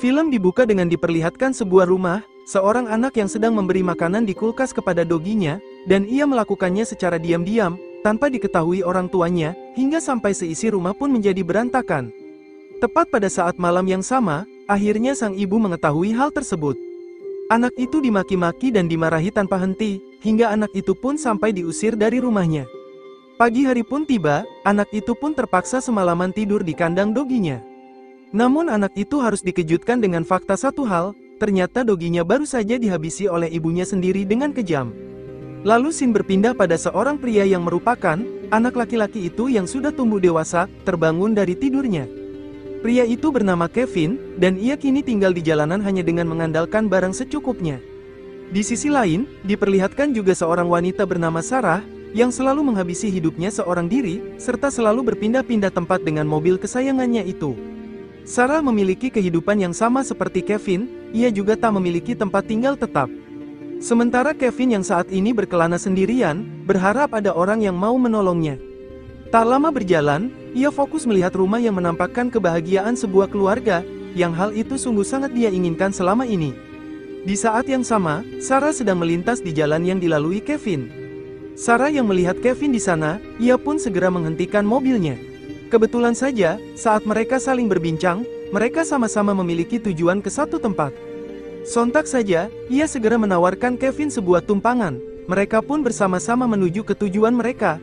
Film dibuka dengan diperlihatkan sebuah rumah, seorang anak yang sedang memberi makanan di kulkas kepada doginya, dan ia melakukannya secara diam-diam, tanpa diketahui orang tuanya, hingga sampai seisi rumah pun menjadi berantakan. Tepat pada saat malam yang sama, akhirnya sang ibu mengetahui hal tersebut. Anak itu dimaki-maki dan dimarahi tanpa henti, hingga anak itu pun sampai diusir dari rumahnya. Pagi hari pun tiba, anak itu pun terpaksa semalaman tidur di kandang doginya. Namun anak itu harus dikejutkan dengan fakta satu hal, ternyata doginya baru saja dihabisi oleh ibunya sendiri dengan kejam. Lalu scene berpindah pada seorang pria yang merupakan anak laki-laki itu yang sudah tumbuh dewasa, terbangun dari tidurnya. Pria itu bernama Kevin, dan ia kini tinggal di jalanan hanya dengan mengandalkan barang secukupnya. Di sisi lain, diperlihatkan juga seorang wanita bernama Sarah, yang selalu menghabisi hidupnya seorang diri, serta selalu berpindah-pindah tempat dengan mobil kesayangannya itu. Sarah memiliki kehidupan yang sama seperti Kevin, ia juga tak memiliki tempat tinggal tetap. Sementara Kevin yang saat ini berkelana sendirian, berharap ada orang yang mau menolongnya. Tak lama berjalan, ia fokus melihat rumah yang menampakkan kebahagiaan sebuah keluarga, yang hal itu sungguh sangat dia inginkan selama ini. Di saat yang sama, Sarah sedang melintas di jalan yang dilalui Kevin. Sarah yang melihat Kevin di sana, ia pun segera menghentikan mobilnya. Kebetulan saja, saat mereka saling berbincang, mereka sama-sama memiliki tujuan ke satu tempat. Sontak saja, ia segera menawarkan Kevin sebuah tumpangan. Mereka pun bersama-sama menuju ke tujuan mereka.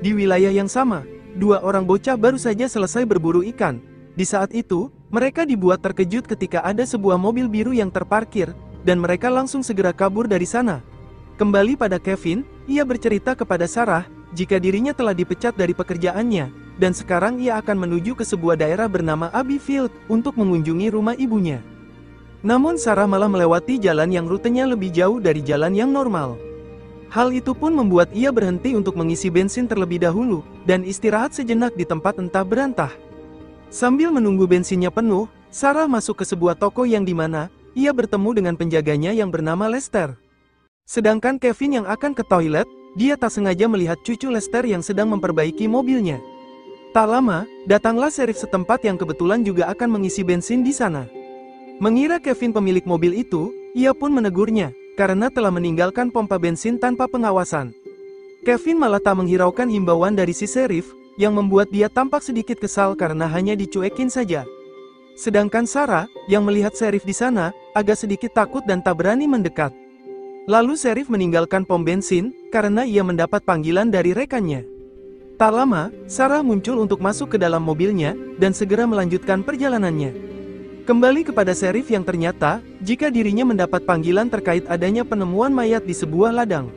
Di wilayah yang sama, dua orang bocah baru saja selesai berburu ikan. Di saat itu, mereka dibuat terkejut ketika ada sebuah mobil biru yang terparkir, dan mereka langsung segera kabur dari sana. Kembali pada Kevin, ia bercerita kepada Sarah, jika dirinya telah dipecat dari pekerjaannya, dan sekarang ia akan menuju ke sebuah daerah bernama Abbeyfield untuk mengunjungi rumah ibunya. Namun Sarah malah melewati jalan yang rutenya lebih jauh dari jalan yang normal. Hal itu pun membuat ia berhenti untuk mengisi bensin terlebih dahulu, dan istirahat sejenak di tempat entah berantah. Sambil menunggu bensinnya penuh, Sarah masuk ke sebuah toko yang dimana ia bertemu dengan penjaganya yang bernama Lester. Sedangkan Kevin yang akan ke toilet, dia tak sengaja melihat cucu Lester yang sedang memperbaiki mobilnya. Tak lama, datanglah serif setempat yang kebetulan juga akan mengisi bensin di sana. Mengira Kevin pemilik mobil itu, ia pun menegurnya, karena telah meninggalkan pompa bensin tanpa pengawasan. Kevin malah tak menghiraukan himbauan dari si serif, yang membuat dia tampak sedikit kesal karena hanya dicuekin saja. Sedangkan Sarah, yang melihat serif di sana, agak sedikit takut dan tak berani mendekat. Lalu serif meninggalkan pom bensin, karena ia mendapat panggilan dari rekannya. Tak lama, Sarah muncul untuk masuk ke dalam mobilnya, dan segera melanjutkan perjalanannya. Kembali kepada serif yang ternyata, jika dirinya mendapat panggilan terkait adanya penemuan mayat di sebuah ladang.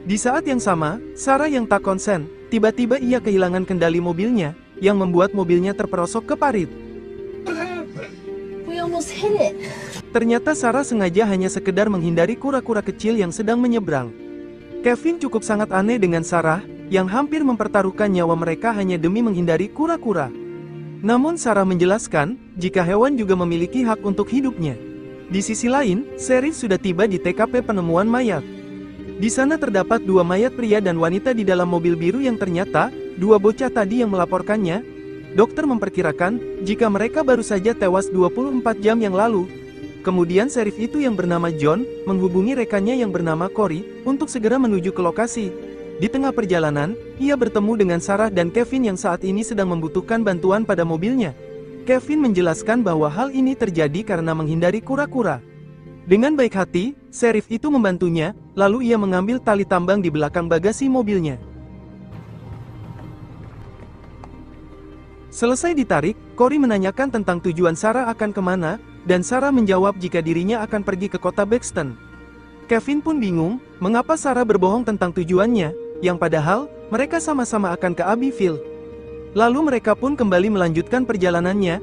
Di saat yang sama, Sarah yang tak konsen, tiba-tiba ia kehilangan kendali mobilnya, yang membuat mobilnya terperosok ke parit. Ternyata Sarah sengaja hanya sekedar menghindari kura-kura kecil yang sedang menyeberang. Kevin cukup sangat aneh dengan Sarah, yang hampir mempertaruhkan nyawa mereka hanya demi menghindari kura-kura. Namun Sarah menjelaskan, jika hewan juga memiliki hak untuk hidupnya. Di sisi lain, serif sudah tiba di TKP penemuan mayat. Di sana terdapat dua mayat pria dan wanita di dalam mobil biru yang ternyata, dua bocah tadi yang melaporkannya. Dokter memperkirakan, jika mereka baru saja tewas 24 jam yang lalu. Kemudian serif itu yang bernama John, menghubungi rekannya yang bernama Corey, untuk segera menuju ke lokasi. Di tengah perjalanan, ia bertemu dengan Sarah dan Kevin yang saat ini sedang membutuhkan bantuan pada mobilnya. Kevin menjelaskan bahwa hal ini terjadi karena menghindari kura-kura. Dengan baik hati, serif itu membantunya, lalu ia mengambil tali tambang di belakang bagasi mobilnya. Selesai ditarik, Corey menanyakan tentang tujuan Sarah akan kemana, dan Sarah menjawab jika dirinya akan pergi ke kota Buxton. Kevin pun bingung, mengapa Sarah berbohong tentang tujuannya, yang padahal, mereka sama-sama akan ke Abbeyfield. Lalu mereka pun kembali melanjutkan perjalanannya.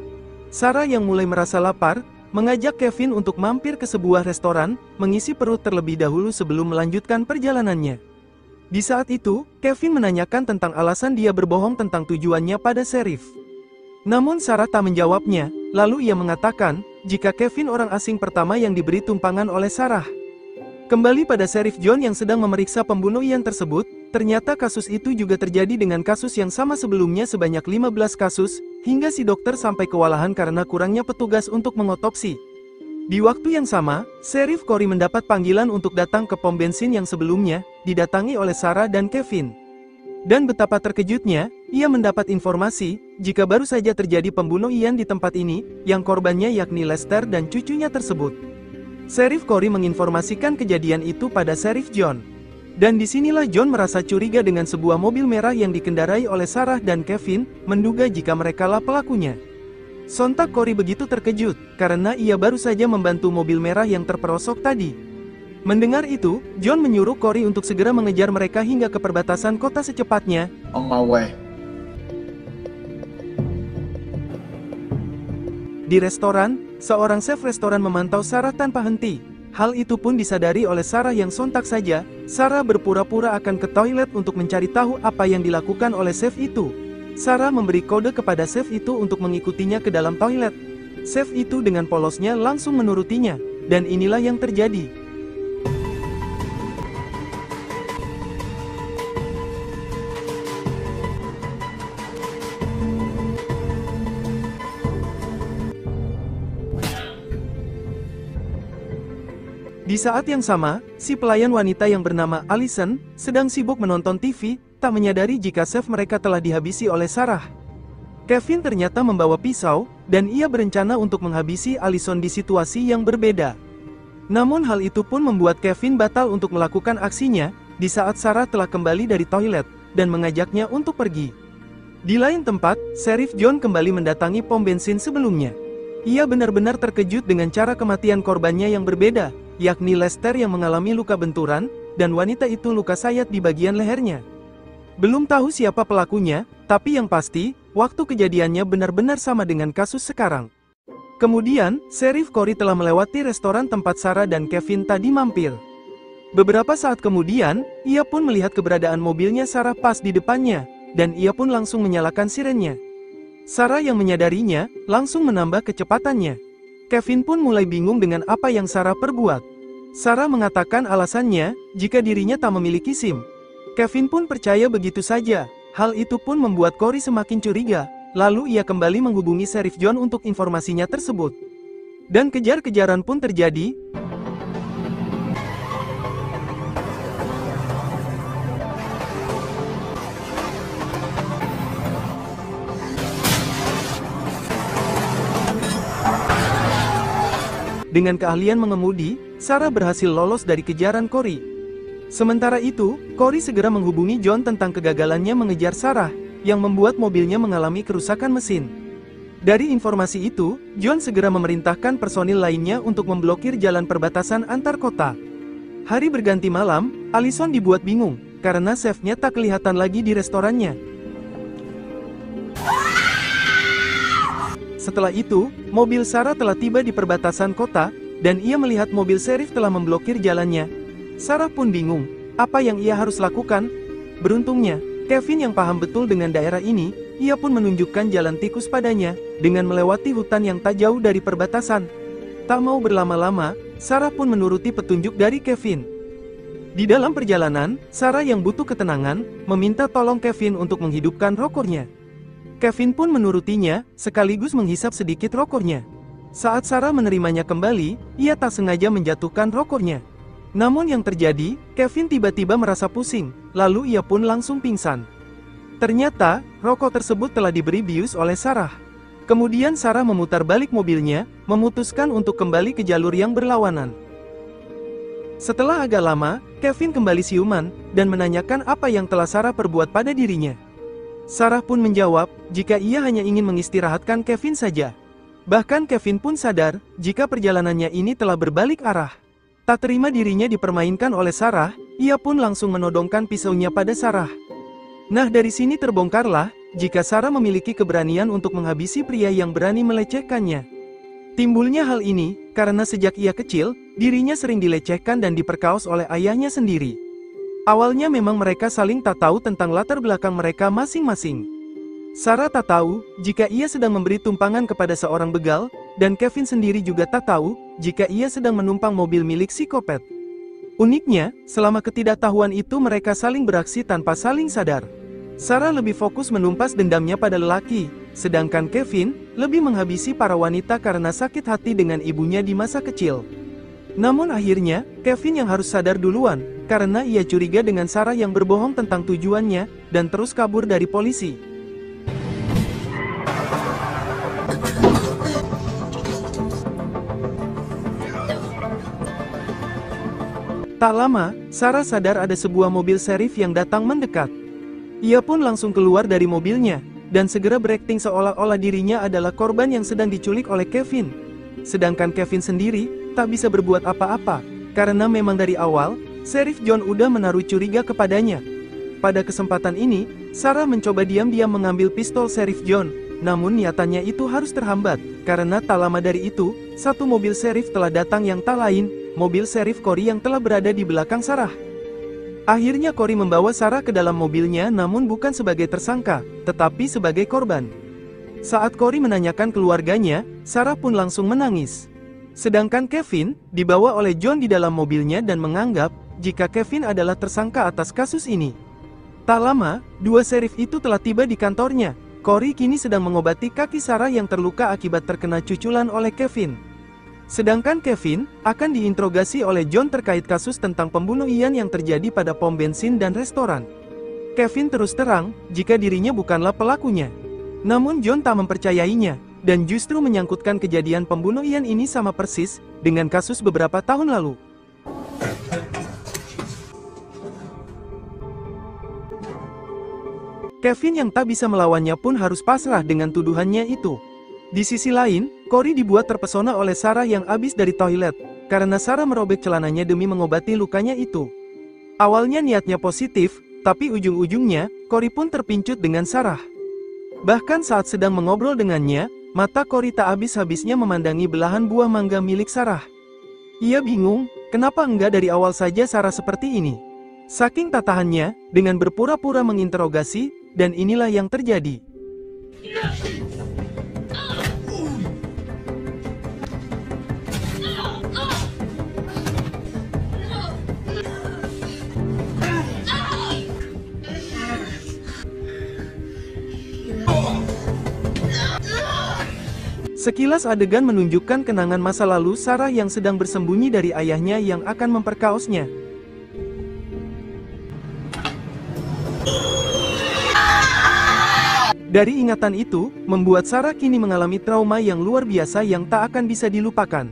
Sarah yang mulai merasa lapar, mengajak Kevin untuk mampir ke sebuah restoran, mengisi perut terlebih dahulu sebelum melanjutkan perjalanannya. Di saat itu, Kevin menanyakan tentang alasan dia berbohong tentang tujuannya pada serif. Namun Sarah tak menjawabnya, lalu ia mengatakan, jika Kevin orang asing pertama yang diberi tumpangan oleh Sarah. Kembali pada Sheriff John yang sedang memeriksa pembunuh Ian tersebut, ternyata kasus itu juga terjadi dengan kasus yang sama sebelumnya sebanyak 15 kasus, hingga si dokter sampai kewalahan karena kurangnya petugas untuk mengotopsi. Di waktu yang sama, Sheriff Corey mendapat panggilan untuk datang ke pom bensin yang sebelumnya didatangi oleh Sarah dan Kevin. Dan betapa terkejutnya, ia mendapat informasi jika baru saja terjadi pembunuh Ian di tempat ini, yang korbannya yakni Lester dan cucunya tersebut. Sheriff Corey menginformasikan kejadian itu pada Sheriff John. Dan disinilah John merasa curiga dengan sebuah mobil merah yang dikendarai oleh Sarah dan Kevin, menduga jika merekalah pelakunya. Sontak Corey begitu terkejut, karena ia baru saja membantu mobil merah yang terperosok tadi. Mendengar itu, John menyuruh Corey untuk segera mengejar mereka hingga ke perbatasan kota secepatnya. On my way. Di restoran, seorang chef restoran memantau Sarah tanpa henti. Hal itu pun disadari oleh Sarah yang sontak saja. Sarah berpura-pura akan ke toilet untuk mencari tahu apa yang dilakukan oleh chef itu. Sarah memberi kode kepada chef itu untuk mengikutinya ke dalam toilet. Chef itu dengan polosnya langsung menurutinya, dan inilah yang terjadi. Di saat yang sama, si pelayan wanita yang bernama Allison sedang sibuk menonton TV, tak menyadari jika chef mereka telah dihabisi oleh Sarah. Kevin ternyata membawa pisau, dan ia berencana untuk menghabisi Allison di situasi yang berbeda. Namun hal itu pun membuat Kevin batal untuk melakukan aksinya, di saat Sarah telah kembali dari toilet, dan mengajaknya untuk pergi. Di lain tempat, Sheriff John kembali mendatangi pom bensin sebelumnya. Ia benar-benar terkejut dengan cara kematian korbannya yang berbeda, yakni Lester yang mengalami luka benturan, dan wanita itu luka sayat di bagian lehernya. Belum tahu siapa pelakunya, tapi yang pasti, waktu kejadiannya benar-benar sama dengan kasus sekarang. Kemudian, Sheriff Corey telah melewati restoran tempat Sarah dan Kevin tadi mampir. Beberapa saat kemudian, ia pun melihat keberadaan mobilnya Sarah pas di depannya, dan ia pun langsung menyalakan sirennya. Sarah yang menyadarinya, langsung menambah kecepatannya. Kevin pun mulai bingung dengan apa yang Sarah perbuat. Sarah mengatakan alasannya, jika dirinya tak memiliki SIM. Kevin pun percaya begitu saja. Hal itu pun membuat Corey semakin curiga. Lalu ia kembali menghubungi Sheriff John untuk informasinya tersebut. Dan kejar-kejaran pun terjadi. Dengan keahlian mengemudi, Sarah berhasil lolos dari kejaran Corey. Sementara itu, Corey segera menghubungi John tentang kegagalannya mengejar Sarah, yang membuat mobilnya mengalami kerusakan mesin. Dari informasi itu, John segera memerintahkan personil lainnya untuk memblokir jalan perbatasan antar kota. Hari berganti malam, Allison dibuat bingung, karena chefnya tak kelihatan lagi di restorannya. Setelah itu, mobil Sarah telah tiba di perbatasan kota, dan ia melihat mobil sheriff telah memblokir jalannya. Sarah pun bingung, apa yang ia harus lakukan? Beruntungnya, Kevin yang paham betul dengan daerah ini, ia pun menunjukkan jalan tikus padanya, dengan melewati hutan yang tak jauh dari perbatasan. Tak mau berlama-lama, Sarah pun menuruti petunjuk dari Kevin. Di dalam perjalanan, Sarah yang butuh ketenangan, meminta tolong Kevin untuk menghidupkan rokornya. Kevin pun menurutinya, sekaligus menghisap sedikit rokornya. Saat Sarah menerimanya kembali, ia tak sengaja menjatuhkan rokornya. Namun yang terjadi, Kevin tiba-tiba merasa pusing, lalu ia pun langsung pingsan. Ternyata, rokok tersebut telah diberi bius oleh Sarah. Kemudian Sarah memutar balik mobilnya, memutuskan untuk kembali ke jalur yang berlawanan. Setelah agak lama, Kevin kembali siuman, dan menanyakan apa yang telah Sarah perbuat pada dirinya. Sarah pun menjawab, jika ia hanya ingin mengistirahatkan Kevin saja. Bahkan Kevin pun sadar, jika perjalanannya ini telah berbalik arah. Tak terima dirinya dipermainkan oleh Sarah, ia pun langsung menodongkan pisaunya pada Sarah. Nah dari sini terbongkarlah, jika Sarah memiliki keberanian untuk menghabisi pria yang berani melecehkannya. Timbulnya hal ini, karena sejak ia kecil, dirinya sering dilecehkan dan diperkaos oleh ayahnya sendiri. Awalnya memang mereka saling tak tahu tentang latar belakang mereka masing-masing. Sarah tak tahu, jika ia sedang memberi tumpangan kepada seorang begal, dan Kevin sendiri juga tak tahu, jika ia sedang menumpang mobil milik psikopat. Uniknya, selama ketidaktahuan itu mereka saling beraksi tanpa saling sadar. Sarah lebih fokus menumpas dendamnya pada lelaki, sedangkan Kevin lebih menghabisi para wanita karena sakit hati dengan ibunya di masa kecil. Namun akhirnya, Kevin yang harus sadar duluan, karena ia curiga dengan Sarah yang berbohong tentang tujuannya, dan terus kabur dari polisi. Tak lama, Sarah sadar ada sebuah mobil sheriff yang datang mendekat. Ia pun langsung keluar dari mobilnya, dan segera berakting seolah-olah dirinya adalah korban yang sedang diculik oleh Kevin. Sedangkan Kevin sendiri tak bisa berbuat apa-apa, karena memang dari awal, Sheriff John udah menaruh curiga kepadanya. Pada kesempatan ini, Sarah mencoba diam-diam mengambil pistol Sheriff John, namun niatannya itu harus terhambat, karena tak lama dari itu, satu mobil sheriff telah datang yang tak lain, mobil Sheriff Corey yang telah berada di belakang Sarah. Akhirnya Corey membawa Sarah ke dalam mobilnya namun bukan sebagai tersangka, tetapi sebagai korban. Saat Corey menanyakan keluarganya, Sarah pun langsung menangis. Sedangkan Kevin, dibawa oleh John di dalam mobilnya dan menganggap, jika Kevin adalah tersangka atas kasus ini. Tak lama, dua sheriff itu telah tiba di kantornya. Corey kini sedang mengobati kaki Sarah yang terluka akibat terkena cuculan oleh Kevin. Sedangkan Kevin, akan diinterogasi oleh John terkait kasus tentang pembunuhan yang terjadi pada pom bensin dan restoran. Kevin terus terang, jika dirinya bukanlah pelakunya. Namun John tak mempercayainya, dan justru menyangkutkan kejadian pembunuhan ini sama persis, dengan kasus beberapa tahun lalu. Kevin yang tak bisa melawannya pun harus pasrah dengan tuduhannya itu. Di sisi lain, Corey dibuat terpesona oleh Sarah yang habis dari toilet, karena Sarah merobek celananya demi mengobati lukanya itu. Awalnya niatnya positif, tapi ujung-ujungnya, Corey pun terpincut dengan Sarah. Bahkan saat sedang mengobrol dengannya, mata Corey tak habis-habisnya memandangi belahan buah mangga milik Sarah. Ia bingung, kenapa enggak dari awal saja Sarah seperti ini. Saking tak tahannya, dengan berpura-pura menginterogasi, dan inilah yang terjadi. Sekilas adegan menunjukkan kenangan masa lalu Sarah yang sedang bersembunyi dari ayahnya yang akan memperkaosnya. Dari ingatan itu, membuat Sarah kini mengalami trauma yang luar biasa yang tak akan bisa dilupakan.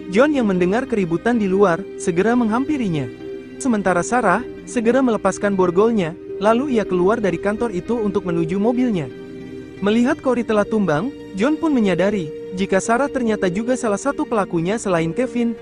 John yang mendengar keributan di luar, segera menghampirinya. Sementara Sarah, segera melepaskan borgolnya, lalu ia keluar dari kantor itu untuk menuju mobilnya. Melihat Corey telah tumbang, John pun menyadari, jika Sarah ternyata juga salah satu pelakunya selain Kevin.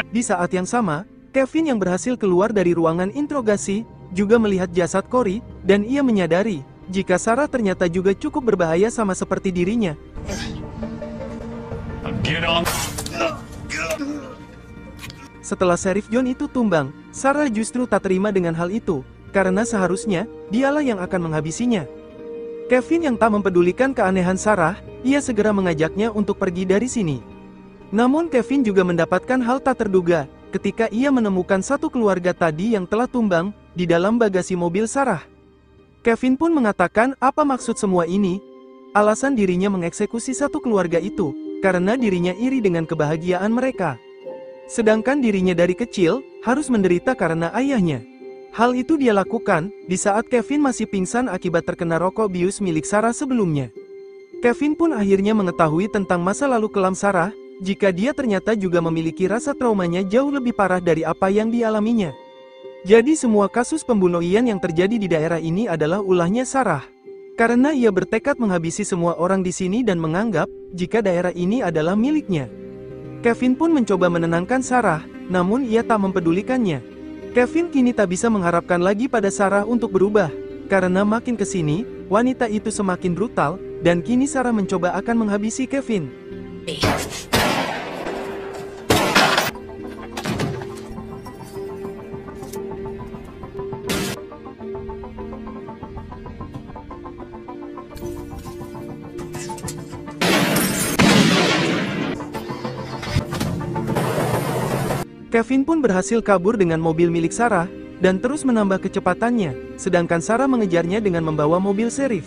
Di saat yang sama, Kevin yang berhasil keluar dari ruangan interogasi, juga melihat jasad Corey, dan ia menyadari, jika Sarah ternyata juga cukup berbahaya sama seperti dirinya. Setelah Sheriff John itu tumbang, Sarah justru tak terima dengan hal itu, karena seharusnya, dialah yang akan menghabisinya. Kevin yang tak mempedulikan keanehan Sarah, ia segera mengajaknya untuk pergi dari sini. Namun Kevin juga mendapatkan hal tak terduga, ketika ia menemukan satu keluarga tadi yang telah tumbang, di dalam bagasi mobil Sarah. Kevin pun mengatakan apa maksud semua ini. Alasan dirinya mengeksekusi satu keluarga itu, karena dirinya iri dengan kebahagiaan mereka. Sedangkan dirinya dari kecil, harus menderita karena ayahnya. Hal itu dia lakukan, di saat Kevin masih pingsan akibat terkena rokok bius milik Sarah sebelumnya. Kevin pun akhirnya mengetahui tentang masa lalu kelam Sarah, jika dia ternyata juga memiliki rasa traumanya jauh lebih parah dari apa yang dialaminya. Jadi semua kasus pembunuhan yang terjadi di daerah ini adalah ulahnya Sarah. Karena ia bertekad menghabisi semua orang di sini dan menganggap, jika daerah ini adalah miliknya. Kevin pun mencoba menenangkan Sarah, namun ia tak mempedulikannya. Kevin kini tak bisa mengharapkan lagi pada Sarah untuk berubah, karena makin kesini, wanita itu semakin brutal, dan kini Sarah mencoba akan menghabisi Kevin. Kevin pun berhasil kabur dengan mobil milik Sarah, dan terus menambah kecepatannya, sedangkan Sarah mengejarnya dengan membawa mobil serif.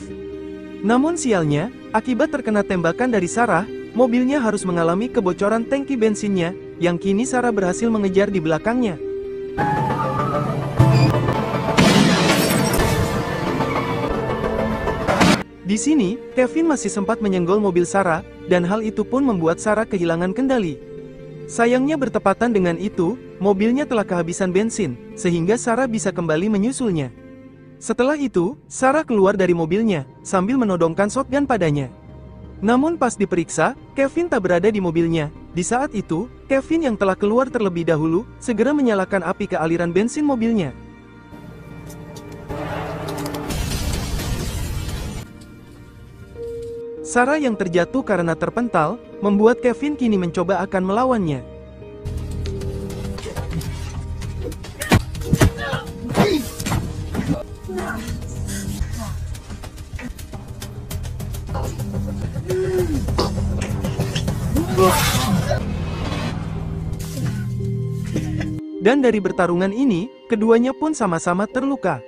Namun sialnya, akibat terkena tembakan dari Sarah, mobilnya harus mengalami kebocoran tangki bensinnya, yang kini Sarah berhasil mengejar di belakangnya. Di sini, Kevin masih sempat menyenggol mobil Sarah, dan hal itu pun membuat Sarah kehilangan kendali. Sayangnya bertepatan dengan itu, mobilnya telah kehabisan bensin, sehingga Sarah bisa kembali menyusulnya. Setelah itu, Sarah keluar dari mobilnya, sambil menodongkan shotgun padanya. Namun pas diperiksa, Kevin tak berada di mobilnya. Di saat itu, Kevin yang telah keluar terlebih dahulu, segera menyalakan api ke aliran bensin mobilnya. Sarah yang terjatuh karena terpental, membuat Kevin kini mencoba akan melawannya. Dan dari pertarungan ini, keduanya pun sama-sama terluka.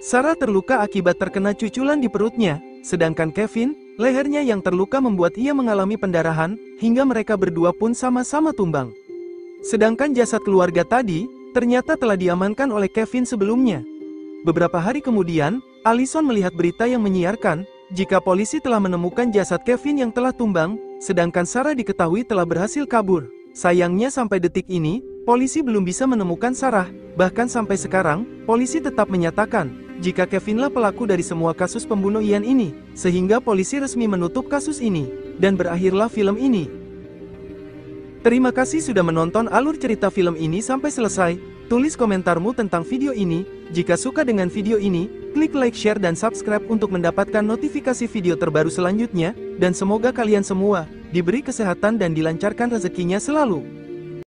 Sarah terluka akibat terkena cuculan di perutnya, sedangkan Kevin, lehernya yang terluka membuat ia mengalami pendarahan, hingga mereka berdua pun sama-sama tumbang. Sedangkan jasad keluarga tadi, ternyata telah diamankan oleh Kevin sebelumnya. Beberapa hari kemudian, Allison melihat berita yang menyiarkan, jika polisi telah menemukan jasad Kevin yang telah tumbang, sedangkan Sarah diketahui telah berhasil kabur. Sayangnya sampai detik ini, polisi belum bisa menemukan Sarah, bahkan sampai sekarang, polisi tetap menyatakan, jika Kevinlah pelaku dari semua kasus pembunuhan ini, sehingga polisi resmi menutup kasus ini, dan berakhirlah film ini. Terima kasih sudah menonton alur cerita film ini sampai selesai. Tulis komentarmu tentang video ini. Jika suka dengan video ini, klik like, share, dan subscribe untuk mendapatkan notifikasi video terbaru selanjutnya, dan semoga kalian semua diberi kesehatan dan dilancarkan rezekinya selalu.